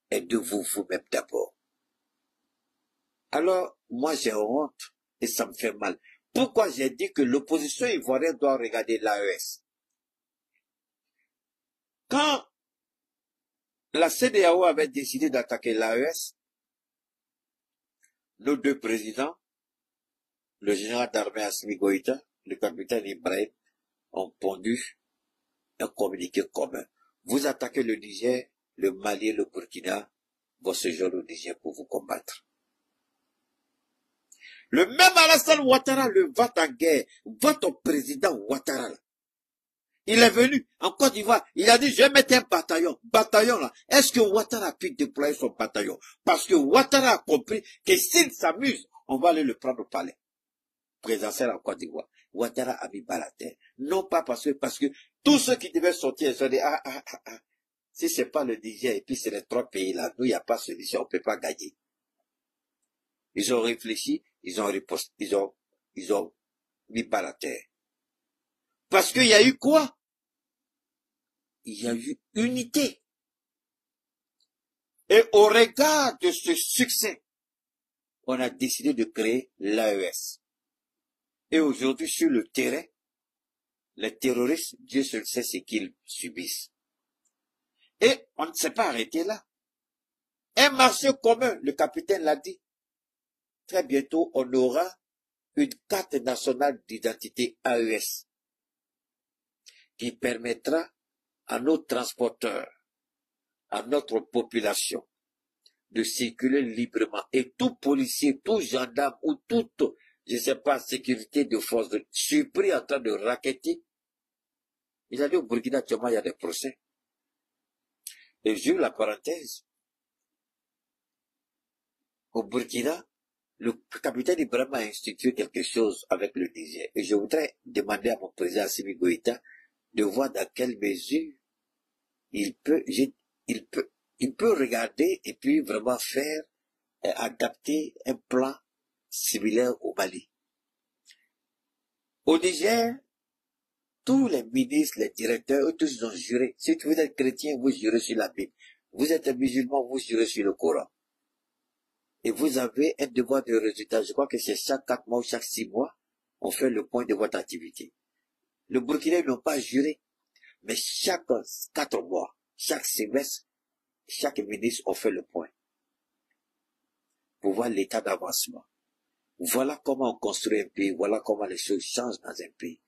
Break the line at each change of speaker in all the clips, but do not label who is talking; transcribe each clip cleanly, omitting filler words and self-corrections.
est de vous, vous-même d'abord. Alors, moi j'ai honte et ça me fait mal. Pourquoi j'ai dit que l'opposition ivoirienne doit regarder l'AES? Quand la CEDEAO avait décidé d'attaquer l'AES, nos deux présidents, le général d'armée Assimi Goïta, le capitaine Ibrahim, ont pondu un communiqué commun. Vous attaquez le Niger, le Mali et le Burkina vont se joindre au Niger pour vous combattre. Le même Alassane Ouattara le va en guerre, votre président Ouattara, il est venu en Côte d'Ivoire, il a dit je vais mettre un bataillon là. Est-ce que Ouattara a pu déployer son bataillon? Parce que Ouattara a compris que s'il s'amuse, on va aller le prendre au palais présidentiel en Côte d'Ivoire. Ouattara a mis bas la terre. Non pas parce que tous ceux qui devaient sortir, ils se sont dit, si c'est pas le Niger et puis c'est les trois pays là, nous, il n'y a pas solution, on ne peut pas gagner. Ils ont réfléchi, ils ont riposté, ils ont mis bas la terre. Parce qu'il y a eu quoi? Il y a eu unité. Et au regard de ce succès, on a décidé de créer l'AES. Et aujourd'hui, sur le terrain, les terroristes, Dieu seul sait ce qu'ils subissent. Et on ne s'est pas arrêté là. Un marché commun, le capitaine l'a dit. Très bientôt, on aura une carte nationale d'identité AES qui permettra à nos transporteurs, à notre population, de circuler librement. Et tout policier, tout gendarme ou toute, je ne sais pas, sécurité de force, surpris en train de racketter. Il a dit au Burkina, actuellement, il y a des procès. Et j'ouvre la parenthèse. Au Burkina, le capitaine Ibrahim a institué quelque chose avec le Niger. Et je voudrais demander à mon président Assimi Goïta de voir dans quelle mesure il peut regarder et puis vraiment faire, adapter un plan similaire au Mali. Au Niger, tous les ministres, les directeurs, eux tous ont juré. Si vous êtes chrétien, vous jurez sur la Bible. Vous êtes musulman, vous jurez sur le Coran. Et vous avez un devoir de résultat. Je crois que c'est chaque 4 mois ou chaque 6 mois, on fait le point de votre activité. Le Burkina n'ont pas juré. Mais chaque 4 mois, chaque semestre, chaque ministre, on fait le point. Pour voir l'état d'avancement. Voilà comment on construit un pays, voilà comment les choses changent dans un pays.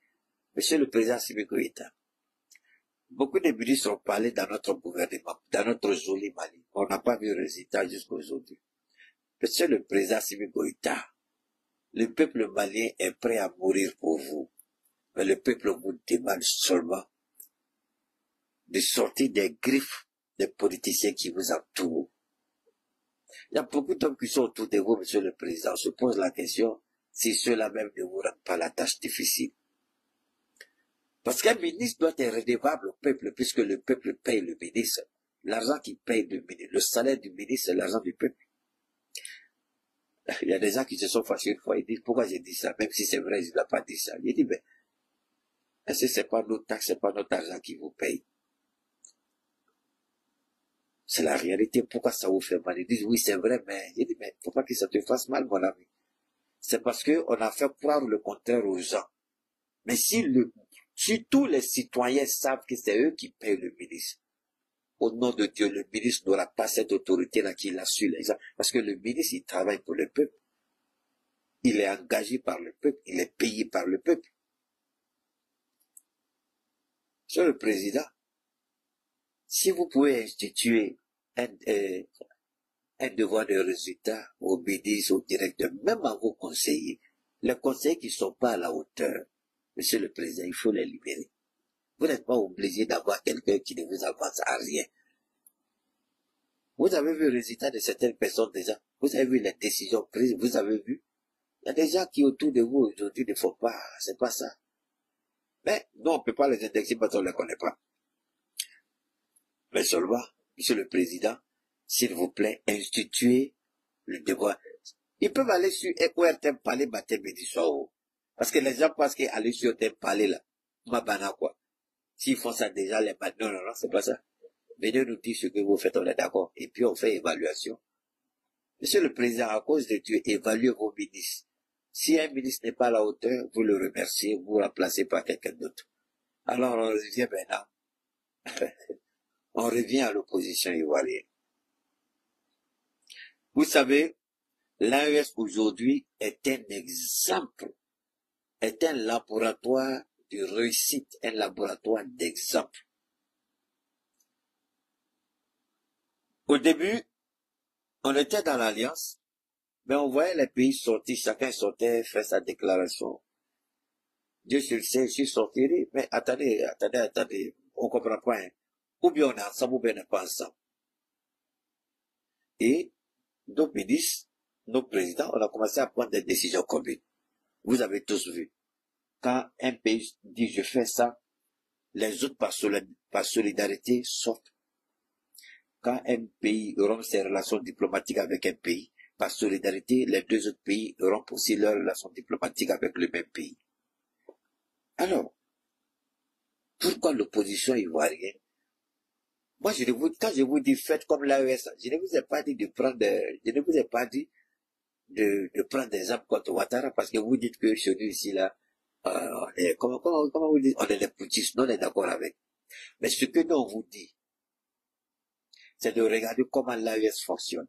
Monsieur le président Assimi Goïta, beaucoup de ministres ont parlé dans notre gouvernement, dans notre joli Mali. On n'a pas vu le résultat jusqu'à aujourd'hui. Monsieur le président Assimi Goïta, le peuple malien est prêt à mourir pour vous. Mais le peuple vous demande seulement de sortir des griffes des politiciens qui vous entourent. Il y a beaucoup d'hommes qui sont autour de vous, monsieur le président. On se pose la question si ceux-là même ne vous rendent pas la tâche difficile. Parce qu'un ministre doit être redevable au peuple, puisque le peuple paye le ministre. L'argent qui paye le ministre, le salaire du ministre, c'est l'argent du peuple. Il y a des gens qui se sont fâchés une fois, ils disent, pourquoi j'ai dit ça? Même si c'est vrai, il n'a pas dit ça. Il dit, mais, est-ce que c'est pas nos taxes, c'est pas notre argent qui vous paye? C'est la réalité. Pourquoi ça vous fait mal? Ils disent, oui, c'est vrai, mais, il dit, mais, faut pas que ça te fasse mal, mon ami. C'est parce que on a fait croire le contraire aux gens. Mais si tous les citoyens savent que c'est eux qui payent le ministre, au nom de Dieu, le ministre n'aura pas cette autorité-là qui l'assure les gens. Parce que le ministre, il travaille pour le peuple. Il est engagé par le peuple. Il est payé par le peuple. Monsieur le président, si vous pouvez instituer un devoir de résultat aux ministres, aux directeurs, même à vos conseillers, les conseillers qui ne sont pas à la hauteur, monsieur le président, il faut les libérer. Vous n'êtes pas obligé d'avoir quelqu'un qui ne vous avance à rien. Vous avez vu le résultat de certaines personnes déjà. Vous avez vu les décisions prises. Vous avez vu. Il y a des gens qui autour de vous aujourd'hui ne font pas. C'est pas ça. Mais nous, on ne peut pas les indexer parce qu'on ne les connaît pas. Mais seulement, monsieur le président, s'il vous plaît, instituez le devoir. Ils peuvent aller sur ORTM Palais matin, midi, soir. Parce que les gens pensent qu'aller sur ORTM Palais là, ma bana quoi. S'ils font ça déjà, les non, c'est pas ça. Venez nous dire ce que vous faites, on est d'accord. Et puis on fait évaluation. Monsieur le Président, à cause de Dieu, évaluez vos ministres. Si un ministre n'est pas à la hauteur, vous le remerciez, vous remplacez par quelqu'un d'autre. Alors on revient maintenant. On revient à l'opposition ivoirienne. Vous savez, l'AES aujourd'hui est un exemple, est un laboratoire de réussite, un laboratoire d'exemple. Au début, on était dans l'alliance, mais on voyait les pays sortir, chacun sortait, faire sa déclaration. Dieu se le sait, je suis sorti, mais attendez, on comprend pas. Hein. Ou bien on est ensemble, ou bien on n'est pas ensemble. Et nos ministres, nos présidents, on a commencé à prendre des décisions communes. Vous avez tous vu. Quand un pays dit je fais ça, les autres par solidarité sortent. Quand un pays rompt ses relations diplomatiques avec un pays, par solidarité, les deux autres pays rompent aussi leurs relations diplomatiques avec le même pays. Alors, pourquoi l'opposition ivoirienne? Moi, quand je vous dis faites comme l'AES, je ne vous ai pas dit de prendre, je ne vous ai pas dit de prendre des armes contre Ouattara parce que vous dites que chez nous ici là, comment vous dites, on est des poutistes, nous on est d'accord avec. Mais ce que nous on vous dit, c'est de regarder comment l'AES fonctionne.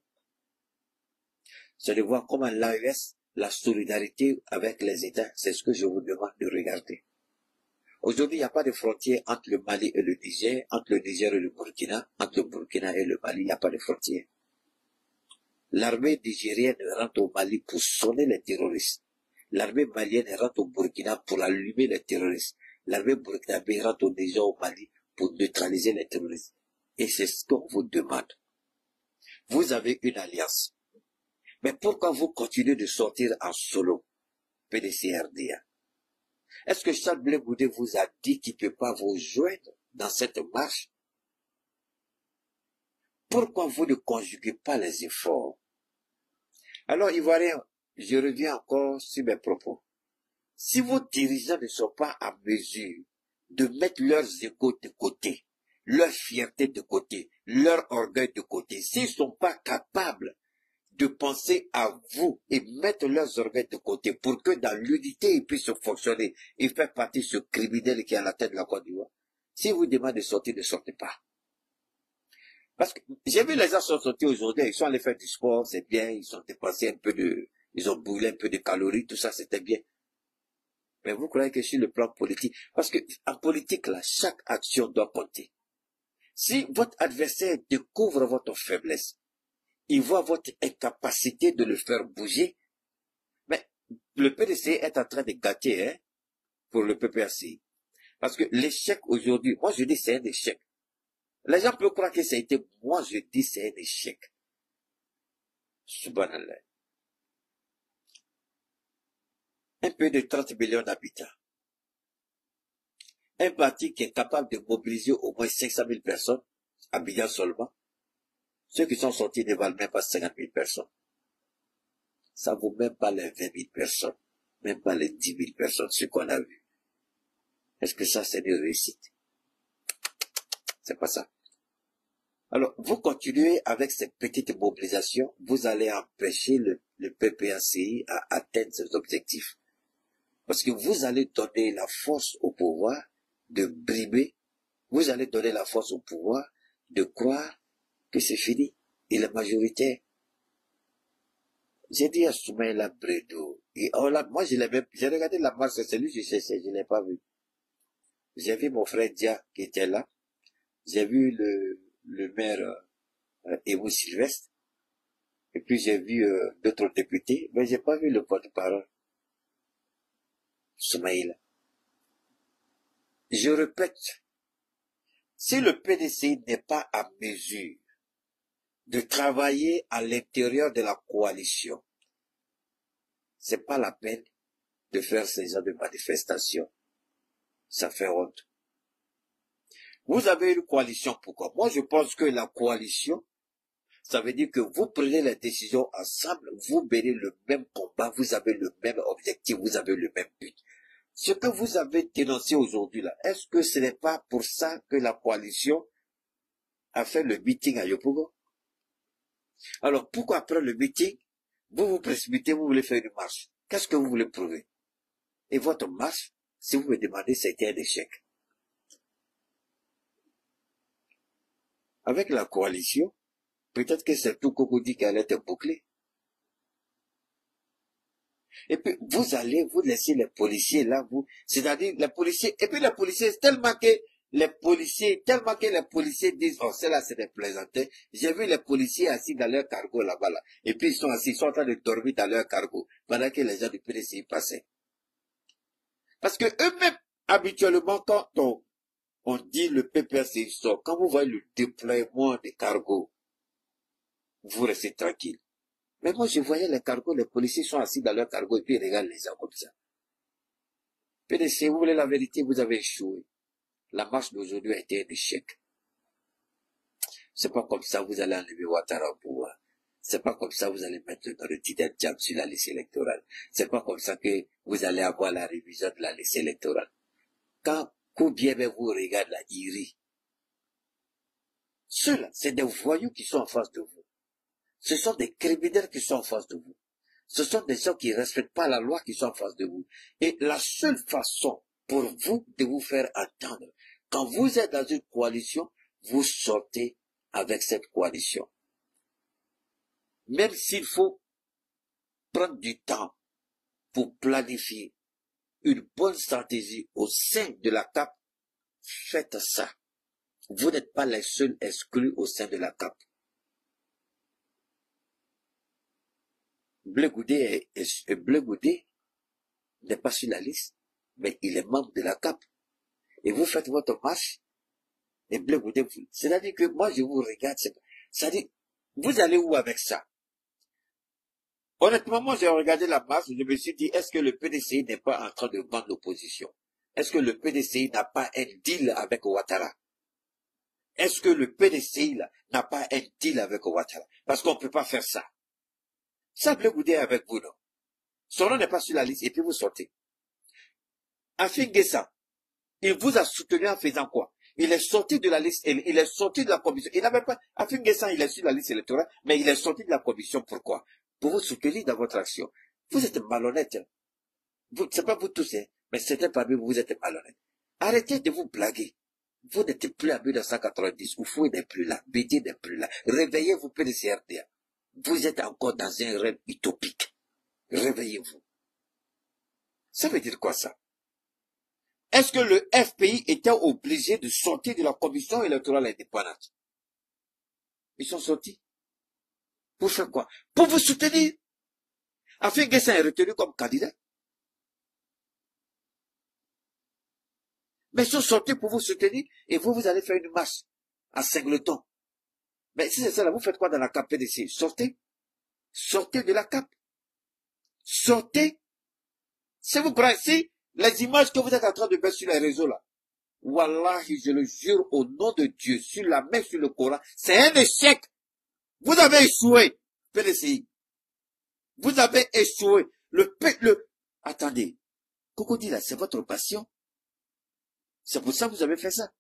C'est de voir comment l'AES, la solidarité avec les États, c'est ce que je vous demande de regarder. Aujourd'hui, il n'y a pas de frontière entre le Mali et le Niger, entre le Niger et le Burkina, entre le Burkina et le Mali, il n'y a pas de frontière. L'armée nigérienne rentre au Mali pour sonner les terroristes. L'armée malienne rentre au Burkina pour allumer les terroristes. L'armée burkinabé rentre au Niger, au Mali pour neutraliser les terroristes. Et c'est ce qu'on vous demande. Vous avez une alliance. Mais pourquoi vous continuez de sortir en solo, PDC-RDA? Est-ce que Charles Blé Goudé vous a dit qu'il ne peut pas vous joindre dans cette marche? Pourquoi vous ne conjuguez pas les efforts? Alors, Ivoiriens, je reviens encore sur mes propos. Si vos dirigeants ne sont pas en mesure de mettre leurs égos de côté, leur fierté de côté, leur orgueil de côté, s'ils ne sont pas capables de penser à vous et mettre leurs orgueils de côté pour que dans l'unité ils puissent fonctionner et faire partie de ce criminel qui est à la tête de la Côte d'Ivoire. Si vous demandez de sortir, ne sortez pas. Parce que j'ai vu les gens sont sortis aujourd'hui, ils sont allés faire du sport, c'est bien, ils ont dépensé un peu ils ont brûlé un peu de calories, tout ça c'était bien. Mais vous croyez que sur le plan politique, parce que en politique là, chaque action doit compter. Si votre adversaire découvre votre faiblesse, il voit votre incapacité de le faire bouger. Mais le PDC est en train de gâter hein, pour le PPAC. Parce que l'échec aujourd'hui, moi je dis c'est un échec. Les gens peuvent croire que ça a été, moi je dis c'est un échec. Subhanallah. Un peu de 30 millions d'habitants. Un parti qui est capable de mobiliser au moins 500 000 personnes, Abidjan seulement. Ceux qui sont sortis ne valent même pas 50 000 personnes. Ça vaut même pas les 20 000 personnes, même pas les 10 000 personnes, ce qu'on a vu. Est-ce que ça, c'est une réussite? C'est pas ça. Alors, vous continuez avec cette petite mobilisation, vous allez empêcher le PPACI à atteindre ses objectifs. Parce que vous allez donner la force au pouvoir de brimer, vous allez donner la force au pouvoir de croire que c'est fini, il est majoritaire. J'ai dit à Soumaïla Bredo, et moi j'ai regardé la marche, c'est lui que je ne l'ai pas vu. J'ai vu mon frère Dia qui était là, j'ai vu le maire Evo Sylvestre, et puis j'ai vu d'autres députés, mais j'ai pas vu le porte-parole, Soumaïla. Je répète, si le PDC n'est pas à mesure de travailler à l'intérieur de la coalition, c'est pas la peine de faire ces genres de manifestations. Ça fait honte. Vous avez une coalition, pourquoi? Moi, je pense que la coalition, ça veut dire que vous prenez les décisions ensemble, vous menez le même combat, vous avez le même objectif, vous avez le même but. Ce que vous avez dénoncé aujourd'hui là, est-ce que ce n'est pas pour ça que la coalition a fait le meeting à Yopougon. Alors, pourquoi après le meeting, vous vous précipitez, vous voulez faire une marche? Qu'est-ce que vous voulez prouver? Et votre marche, si vous me demandez, c'était un échec. Avec la coalition, peut-être que c'est tout Cocody qui allait être bouclé. Et puis, vous allez vous laisser les policiers là, c'est-à-dire les policiers, et puis les policiers, tellement que les policiers disent, oh, celle-là, c'est des plaisantins. J'ai vu les policiers assis dans leur cargo là-bas, là. Et puis ils sont assis, ils sont en train de dormir dans leur cargo, pendant que les gens du PDCI passaient. Parce que eux-mêmes, habituellement, quand on dit le PPRCI sort, quand vous voyez le déploiement des cargos, vous restez tranquille. Mais moi, je voyais les cargos, les policiers sont assis dans leur cargo et puis ils regardent les gens comme ça. PDC, vous voulez la vérité, vous avez échoué. La marche d'aujourd'hui a été un échec. C'est pas comme ça vous allez enlever Ouattara au pouvoir. C'est pas comme ça vous allez mettre le titre Jam sur la liste électorale. C'est pas comme ça que vous allez avoir la révision de la liste électorale. Quand bien même vous regardez la IRI, ceux-là, c'est des voyous qui sont en face de vous. Ce sont des criminels qui sont en face de vous. Ce sont des gens qui ne respectent pas la loi qui sont en face de vous. Et la seule façon pour vous de vous faire entendre, quand vous êtes dans une coalition, vous sortez avec cette coalition. Même s'il faut prendre du temps pour planifier une bonne stratégie au sein de la CAP, faites ça. Vous n'êtes pas les seuls exclus au sein de la CAP. Blé Goudé n'est pas sur la liste, mais il est membre de la CAP. Et vous faites votre marche, et Blé Goudé, c'est-à-dire que moi je vous regarde, c'est-à-dire, vous allez où avec ça? Honnêtement, moi j'ai regardé la marche, je me suis dit, est-ce que le PDCI n'est pas en train de vendre l'opposition? Est-ce que le PDCI n'a pas un deal avec Ouattara? Est-ce que le PDCI n'a pas un deal avec Ouattara? Parce qu'on ne peut pas faire ça. Ça, Blé Goudé est avec vous, non? Son nom n'est pas sur la liste, et puis vous sortez. Afin Guessa, il vous a soutenu en faisant quoi? Il est sorti de la liste, il est sorti de la commission. Il n'avait pas, Afin Guessa, il est sur la liste électorale, mais il est sorti de la commission. Pourquoi? Pour vous soutenir dans votre action. Vous êtes malhonnête. C'est pas vous tous, hein, mais certains parmi vous, vous êtes malhonnête. Arrêtez de vous blaguer. Vous n'êtes plus en 1990, Oufoué n'est plus là, Bédié n'est plus là. Réveillez-vous, PDCRDA. Vous êtes encore dans un rêve utopique. Réveillez-vous. Ça veut dire quoi ça? Est-ce que le FPI était obligé de sortir de la commission électorale indépendante? Ils sont sortis. Pour faire quoi? Pour vous soutenir. Afin que ça est retenu comme candidat. Mais ils sont sortis pour vous soutenir et vous allez faire une marche à Singleton. Mais si c'est ça, là, vous faites quoi dans la CAP PDC? Sortez. Sortez de la CAP. Sortez. Si vous croyez, si les images que vous êtes en train de mettre sur les réseaux là, Wallahi, je le jure au nom de Dieu, sur la main, sur le Coran, c'est un échec. Vous avez échoué, PDCI. Vous avez échoué. Attendez. Cocody là, c'est votre passion. C'est pour ça que vous avez fait ça.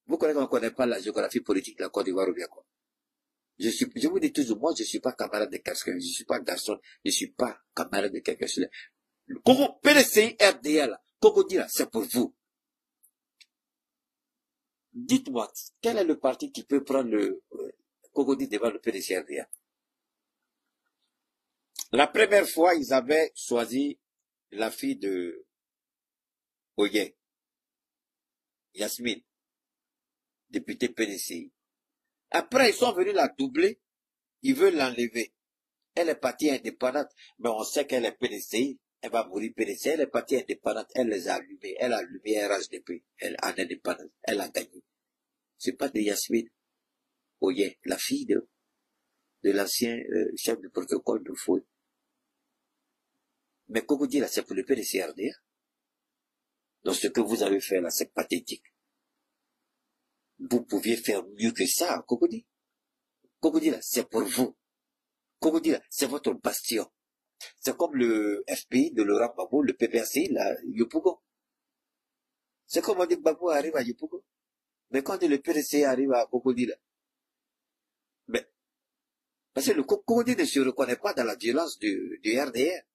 Vous connaissez, on ne connaît pas la géographie politique de la Côte d'Ivoire ou bien quoi. Je vous dis toujours, moi, je ne suis pas camarade de quelqu'un, je ne suis pas garçon, je ne suis pas camarade de quelqu'un. PDCI, RDA là, Cocody là, c'est pour vous. Dites-moi, quel est le parti qui peut prendre le Cocody devant le PDCI RDA? La première fois, ils avaient choisi la fille de Oye, Yasmine, députée PDCI. Après, ils sont venus la doubler, ils veulent l'enlever. Elle est partie indépendante, mais on sait qu'elle est PDCI, elle va mourir PDCI, elle est partie indépendante, elle les a allumés, elle a allumé un RHDP, elle en indépendance, elle a gagné. C'est pas de Yasmine Oye, la fille de l'ancien chef du protocole de Fouet. Mais Cocody là, c'est pour le PDCRD. Donc ce que vous avez fait là, c'est pathétique. Vous pouviez faire mieux que ça, Cocody. Cocody là, c'est pour vous. Cocody là, c'est votre bastion. C'est comme le FPI de Laurent Gbagbo, le PPRCI, là, Yopougon. C'est comme on dit que Gbagbo arrive à Yopougon. Mais quand le PDC arrive à Cocody là, Parce que le Cocody ne se reconnaît pas dans la violence du RDR.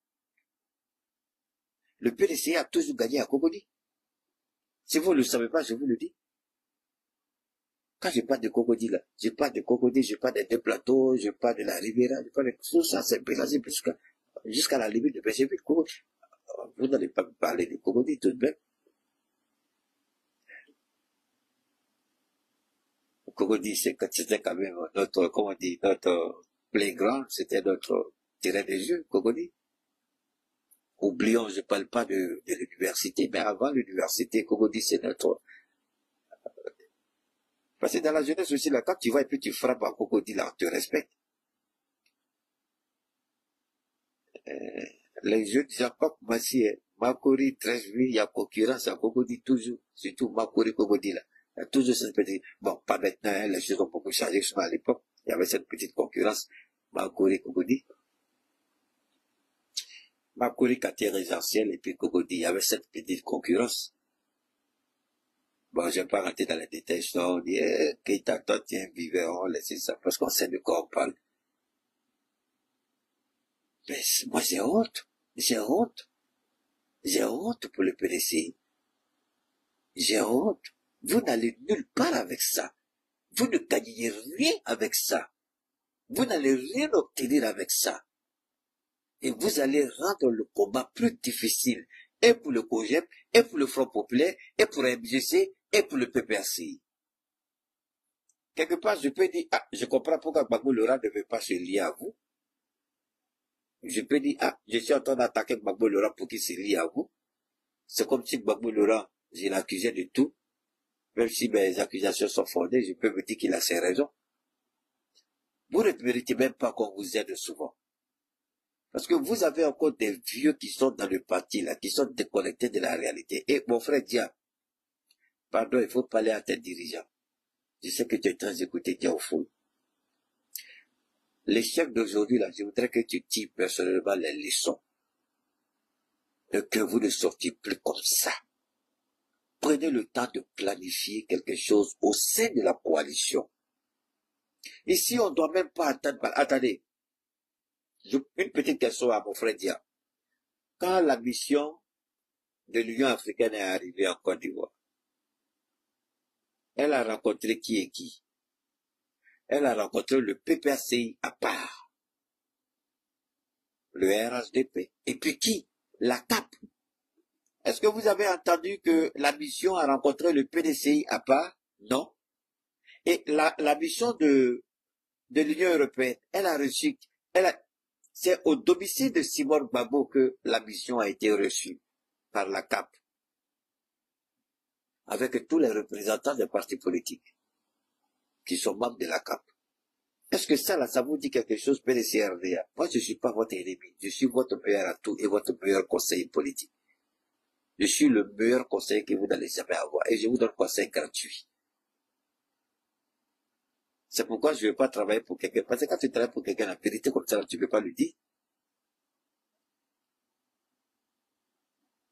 Le PDC a toujours gagné à Cocody. Si vous ne le savez pas, je vous le dis. Quand je parle de Cocody, là, je parle de Cocody, je parle des deux plateaux, je parle de la Riviera, je parle de tout ça, c'est mélangé jusqu'à la limite de PCB. Vous n'allez pas me parler de Cocody tout de même. Cocody, c'était quand même notre, comment on dit, notre playground, c'était notre terrain de jeu, Cocody. Oublions, je ne parle pas de l'université, mais avant l'université, Cocody, c'est notre... Parce que dans la jeunesse aussi, là, quand tu vas et puis tu frappes à Cocody, là, on te respecte. Les jeunes disent encore, Makori, 13 000, il y a concurrence à Cocody toujours, surtout Makori, Cocody, là. Il y a toujours cette petite... Bon, pas maintenant, hein, les choses ont beaucoup changé, à l'époque. Il y avait cette petite concurrence, Makori, Cocody. Makori, quartier résidentiel, et puis Cocody, il y avait cette petite concurrence. Bon, je ne vais pas rentrer dans les détails, on dit, Keita, toi, tiens, vivant, laissez ça, parce qu'on sait de quoi on parle. Mais moi, j'ai honte. J'ai honte. J'ai honte pour le PDC. J'ai honte. Vous n'allez nulle part avec ça. Vous ne gagnez rien avec ça. Vous n'allez rien obtenir avec ça. Et vous allez rendre le combat plus difficile. Et pour le COJEP, et pour le Front Populaire, et pour MGC, et pour le PPRC. Quelque part, je peux dire, ah, je comprends pourquoi Gbagbo Laurent ne veut pas se lier à vous. Je peux dire, ah, je suis en train d'attaquer Gbagbo Laurent pour qu'il se lie à vous. C'est comme si Gbagbo Laurent, je l'accusais de tout. Même si mes accusations sont fondées, je peux me dire qu'il a ses raisons. Vous ne méritez même pas qu'on vous aide souvent. Parce que vous avez encore des vieux qui sont dans le parti, là, qui sont déconnectés de la réalité. Et mon frère Dia, pardon, il faut parler à tes dirigeants. Je sais que tu es très écouté, Dia au fond. Les chefs d'aujourd'hui, là, je voudrais que tu tires personnellement les leçons. Et que vous ne sortiez plus comme ça. Prenez le temps de planifier quelque chose au sein de la coalition. Ici, on ne doit même pas attendre. Attendez. Une petite question à mon frère Dia. Quand la mission de l'Union africaine est arrivée en Côte d'Ivoire, elle a rencontré qui et qui? Elle a rencontré le PPRCI à part, le RHDP, et puis qui? La CAP. Est-ce que vous avez entendu que la mission a rencontré le PDCI à part? Non. Et la mission de l'Union européenne, elle a reçu, c'est au domicile de Simone Gbagbo que la mission a été reçue par la CAP, avec tous les représentants des partis politiques qui sont membres de la CAP. Est-ce que ça, là, ça vous dit quelque chose, PDC-RDA? Moi, je ne suis pas votre ennemi, je suis votre meilleur atout et votre meilleur conseiller politique. Je suis le meilleur conseiller que vous n'allez jamais avoir et je vous donne conseil gratuit. C'est pourquoi je ne veux pas travailler pour quelqu'un. Parce que quand tu travailles pour quelqu'un, la vérité comme ça, tu ne peux pas lui dire.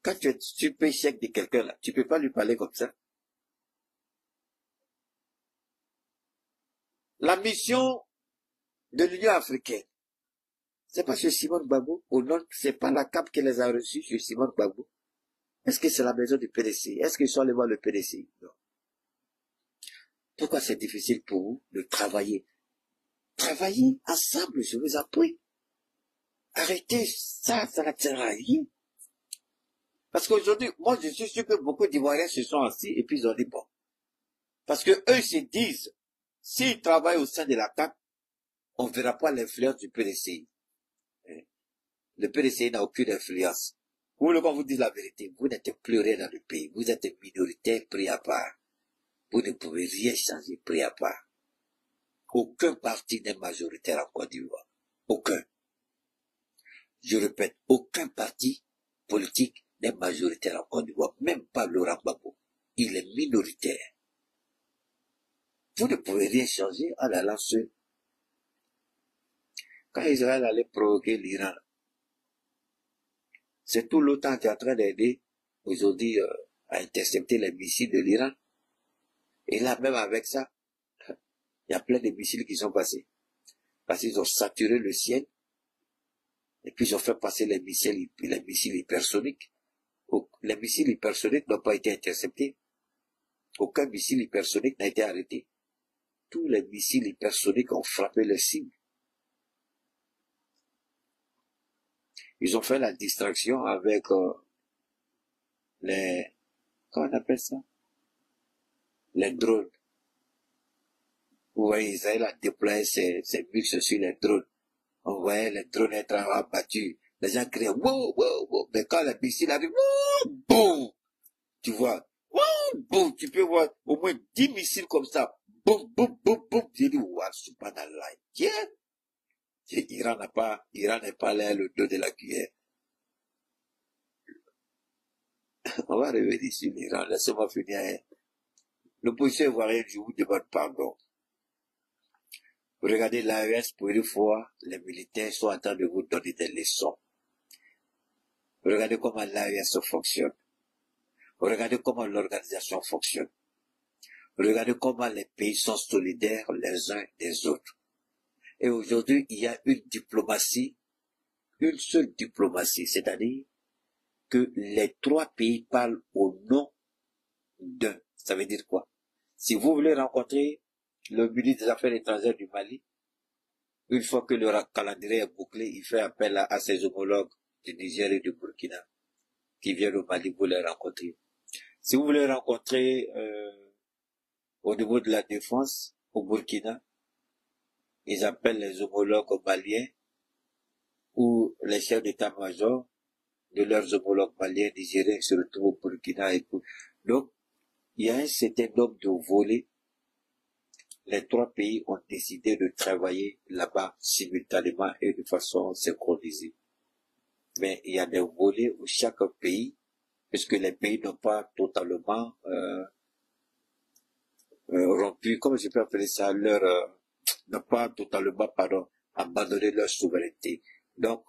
Quand tu payes chèque de quelqu'un, là, tu ne peux pas lui parler comme ça. La mission de l'Union africaine, c'est pas chez Simone Gbagbo, ou non, c'est pas la CAP qui les a reçus chez Simone Gbagbo. Est-ce que c'est la maison du PDC? Est-ce qu'ils sont allés voir le PDC? Non. Pourquoi c'est difficile pour vous de travailler? Travaillez ensemble, je vous appuie. Arrêtez ça, ça ne sert à rien. Parce qu'aujourd'hui, moi je suis sûr que beaucoup d'Ivoiriens se sont assis et puis ils ont dit bon. Parce que eux se disent, s'ils travaillent au sein de la CAP, on ne verra pas l'influence du PDCI. Le PDCI n'a aucune influence. Vous voulez qu'on vous dise la vérité, vous n'êtes plus rien dans le pays, vous êtes minoritaire pris à part. Vous ne pouvez rien changer pris à part. Aucun parti n'est majoritaire en Côte d'Ivoire. Aucun. Je répète, aucun parti politique n'est majoritaire en Côte d'Ivoire, même pas Laurent Gbagbo. Il est minoritaire. Vous ne pouvez rien changer à la lance. Quand Israël allait provoquer l'Iran, c'est tout l'OTAN qui est en train d'aider aujourd'hui à intercepter les missiles de l'Iran. Et là, même avec ça, il y a plein de missiles qui sont passés. Parce qu'ils ont saturé le ciel. Et puis ils ont fait passer les missiles hypersoniques. Les missiles hypersoniques n'ont pas été interceptés. Aucun missile hypersonique n'a été arrêté. Tous les missiles hypersoniques ont frappé les cibles. Ils ont fait la distraction avec comment on appelle ça? Les drones. Vous voyez, Israël a déployé ses mix sur les drones. On voyait les drones être abattus. Les gens criaient, wow, wow, wow. Mais quand les missiles arrivent, wow, boum! Tu vois, wow, boum! Tu peux voir au moins 10 missiles comme ça. Boum, boum, boum, boum. J'ai dit, wow, subhanallah. Tiens! Iran n'est pas là le dos de la cuillère. On va revenir sur l'Iran. Laissez-moi finir. L'opposition ivoirienne, je vous demande pardon. Regardez l'AES, pour une fois, les militaires sont en train de vous donner des leçons. Regardez comment l'AES fonctionne. Regardez comment l'organisation fonctionne. Regardez comment les pays sont solidaires les uns des autres. Et aujourd'hui, il y a une diplomatie, une seule diplomatie, c'est-à-dire que les trois pays parlent au nom d'un. Ça veut dire quoi? Si vous voulez rencontrer le ministre des Affaires étrangères du Mali, une fois que le calendrier est bouclé, il fait appel à ses homologues du Niger et du Burkina qui viennent au Mali pour les rencontrer. Si vous voulez rencontrer au niveau de la défense au Burkina, ils appellent les homologues maliens ou les chefs d'état-major de leurs homologues maliens, nigériens, qui se retrouvent au Burkina et tout. Donc, il y a un certain nombre de volets. Les trois pays ont décidé de travailler là-bas simultanément et de façon synchronisée. Mais il y a des volets où chaque pays, puisque les pays n'ont pas totalement rompu, comment je peux appeler ça, n'ont pas totalement, abandonné leur souveraineté. Donc,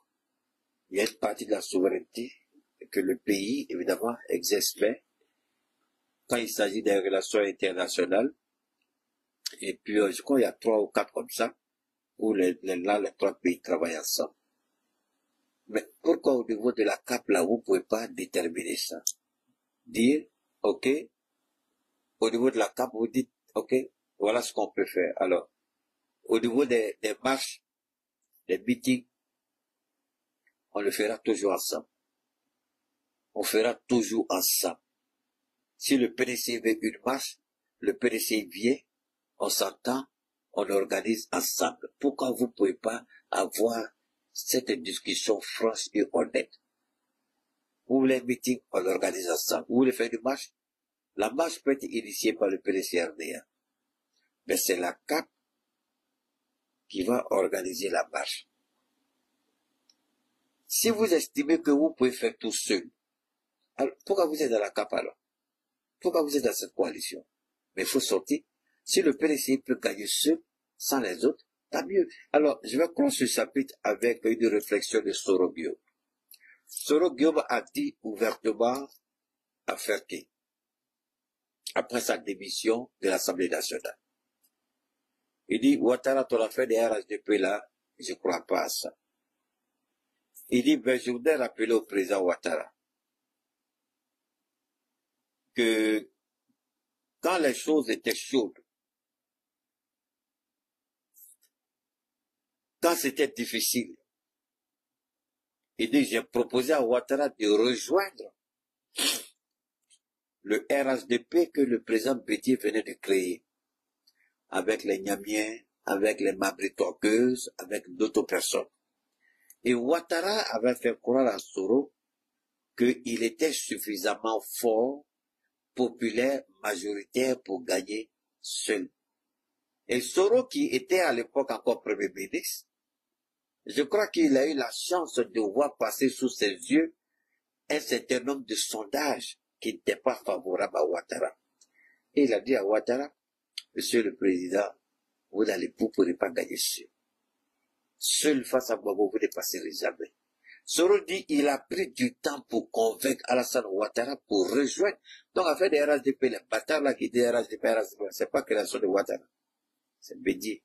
il y a une partie de la souveraineté que le pays, évidemment, exerce quand il s'agit des relations internationales. Et puis, je crois qu'il y a 3 ou 4 comme ça, où les 3 pays travaillent ensemble. Mais pourquoi au niveau de la CAP, là, vous ne pouvez pas déterminer ça? Dire, ok, au niveau de la CAP, vous dites, ok, voilà ce qu'on peut faire. Alors, au niveau des marches, des meetings, on le fera toujours ensemble. On fera toujours ensemble. Si le PDC veut une marche, le PDC vient, on s'entend, on organise ensemble. Pourquoi vous ne pouvez pas avoir cette discussion franche et honnête? Vous voulez un meeting, on l'organise ensemble. Vous voulez faire une marche? La marche peut être initiée par le PDC-RDA. Mais c'est la CAP qui va organiser la marche. Si vous estimez que vous pouvez faire tout seul, alors pourquoi vous êtes dans la CAP alors? Pourquoi vous êtes dans cette coalition? Mais il faut sortir. Si le PDC peut gagner seul, sans les autres, tant mieux. Alors, je vais clore ce chapitre avec une réflexion de Soro Guillaume. Soro Guillaume a dit ouvertement à Ferké, après sa démission de l'Assemblée nationale. Il dit, Ouattara, ton affaire des RHDP là, je ne crois pas à ça. Il dit, ben, je voudrais rappeler au président Ouattara que quand les choses étaient chaudes, quand c'était difficile, il dit, j'ai proposé à Ouattara de rejoindre le RHDP que le président Bédié venait de créer, avec les Niamiens, avec les Mabritokeuses, avec d'autres personnes. Et Ouattara avait fait croire à Soro qu'il était suffisamment fort, populaire, majoritaire pour gagner seul. Et Soro, qui était à l'époque encore Premier ministre, je crois qu'il a eu la chance de voir passer sous ses yeux un certain nombre de sondages qui n'étaient pas favorables à Ouattara. Et il a dit à Ouattara, Monsieur le Président, vous ne pourrez pas gagner seul. Seul face à moi, vous ne passerez jamais. Soro dit, il a pris du temps pour convaincre Alassane Ouattara pour rejoindre. Donc, affaire des RHDP, les bâtards là qui disent RHDP, c'est pas création de Ouattara. C'est Bédié.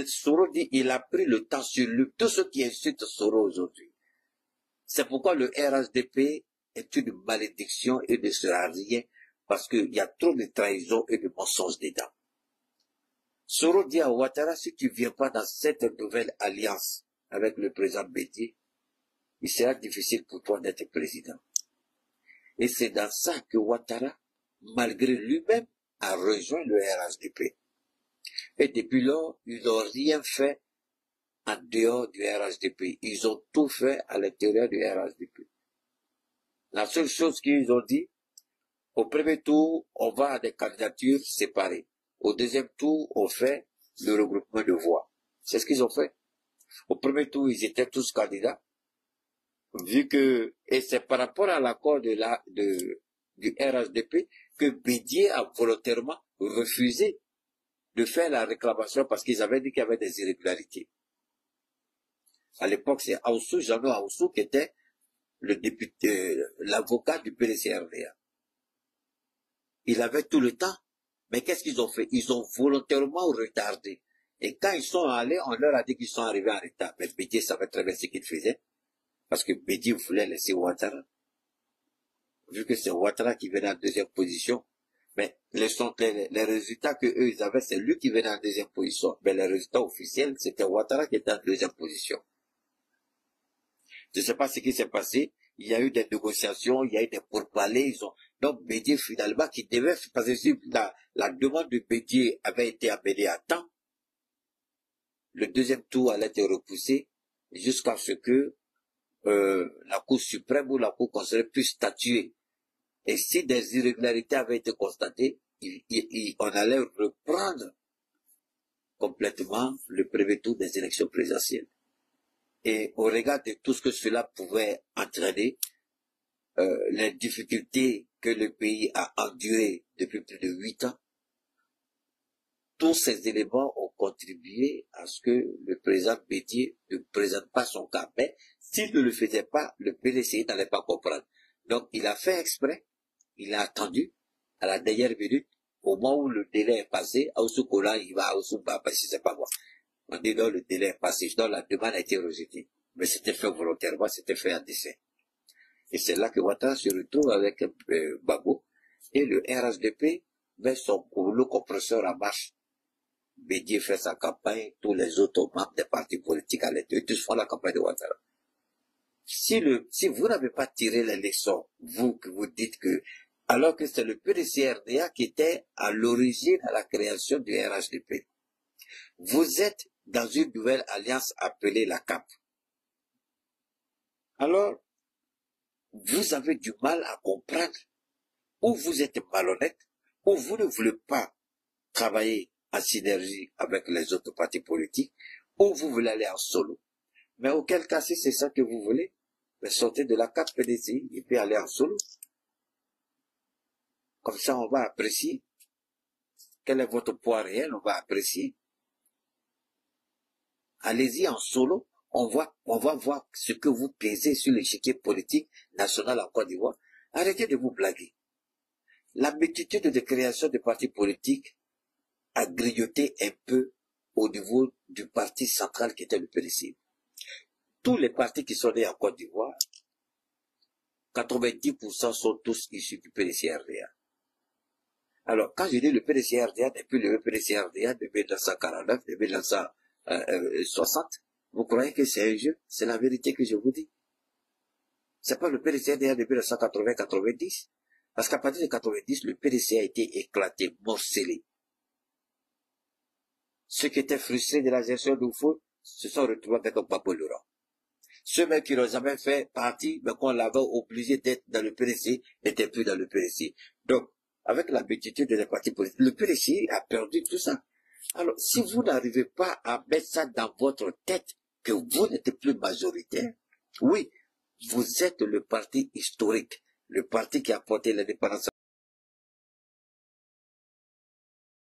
Soro dit, il a pris le temps sur lui. Tous ceux qui insultent Soro aujourd'hui. C'est pourquoi le RHDP est une malédiction et ne sera rien parce qu'il y a trop de trahison et de mensonges dedans. Soro dit à Ouattara, si tu ne viens pas dans cette nouvelle alliance avec le président Bédié, il sera difficile pour toi d'être président. Et c'est dans ça que Ouattara, malgré lui-même, a rejoint le RHDP. Et depuis lors, ils n'ont rien fait en dehors du RHDP. Ils ont tout fait à l'intérieur du RHDP. La seule chose qu'ils ont dit, au premier tour, on va à des candidatures séparées. Au deuxième tour, on fait le regroupement de voix. C'est ce qu'ils ont fait. Au premier tour, ils étaient tous candidats. Vu que, et c'est par rapport à l'accord du RHDP que Bédié a volontairement refusé de faire la réclamation parce qu'ils avaient dit qu'il y avait des irrégularités. À l'époque, c'est Aoussou, Jean-Louis Aoussou, qui était le député, l'avocat du PDCRDA. Il avait tout le temps. Mais qu'est-ce qu'ils ont fait? Ils ont volontairement retardé. Et quand ils sont allés, on leur a dit qu'ils sont arrivés en retard. Mais Bédié savait très bien ce qu'il faisait. Parce que Bédié voulait laisser Ouattara. Vu que c'est Ouattara qui venait en deuxième position. Mais les résultats que eux ils avaient, c'est lui qui venait en deuxième position. Mais les résultats officiels, c'était Ouattara qui était en deuxième position. Je ne sais pas ce qui s'est passé. Il y a eu des négociations, il y a eu des pourparlers. Donc Bédié finalement, qui devait, parce que si la demande de Bédié avait été amenée à temps, le deuxième tour allait être repoussé jusqu'à ce que la Cour suprême ou la Cour constitutionnelle puisse statuer. Et si des irrégularités avaient été constatées, on allait reprendre complètement le premier tour des élections présidentielles. Et au regard de tout ce que cela pouvait entraîner, les difficultés que le pays a endurées depuis plus de 8 ans, tous ces éléments ont contribué à ce que le président Bédié ne présente pas son cas. Mais s'il ne le faisait pas, le PDC n'allait pas comprendre. Donc il a fait exprès, il a attendu à la dernière minute, au moment où le délai est passé, Aoussou Kola, il va à Aoussou Baba, si c'est pas moi. On dit non, le délai est passé, donc la demande a été rejetée. Mais c'était fait volontairement, c'était fait à dessein. Et c'est là que Ouattara se retrouve avec Babo, et le RHDP met son rouleau compresseur en marche. Bédié fait sa campagne, tous les autres membres des partis politiques à l'intérieur, tous font la campagne de Ouattara. Si vous n'avez pas tiré les leçons, vous dites que, alors que c'est le PDCRDA qui était à l'origine à la création du RHDP, vous êtes dans une nouvelle alliance appelée la CAP. Alors, vous avez du mal à comprendre, ou vous êtes malhonnête, ou vous ne voulez pas travailler en synergie avec les autres partis politiques, ou vous voulez aller en solo. Mais auquel cas, si c'est ça que vous voulez, mais sortez de la CAP PDCI et puis aller en solo. Comme ça, on va apprécier. Quel est votre poids réel, on va apprécier. Allez-y en solo, on va voir ce que vous pesez sur l'échiquier politique national en Côte d'Ivoire. Arrêtez de vous blaguer. La multitude de créations de partis politiques a grignoté un peu au niveau du parti central qui était le PDC. Tous les partis qui sont nés en Côte d'Ivoire, 90% sont tous issus du PDCRDA. Alors, quand je dis le PDCRDA, depuis le PDCRDA de 1949, de 1960, vous croyez que c'est un jeu? C'est la vérité que je vous dis. C'est pas le PDCRDA de 1980-90. Parce qu'à partir de 90, le PDC a été éclaté, morcelé. Ceux qui étaient frustrés de la gestion du foot se sont retrouvés avec un Babo Laurent. Ceux même qui n'ont jamais fait partie, mais qu'on l'avait obligé d'être dans le PDC, n'étaient plus dans le PDC. Donc, avec la multitude des partis politiques, le PDC a perdu tout ça. Alors, si vous n'arrivez pas à mettre ça dans votre tête, que vous n'êtes plus majoritaire, oui, vous êtes le parti historique, le parti qui a porté l'indépendance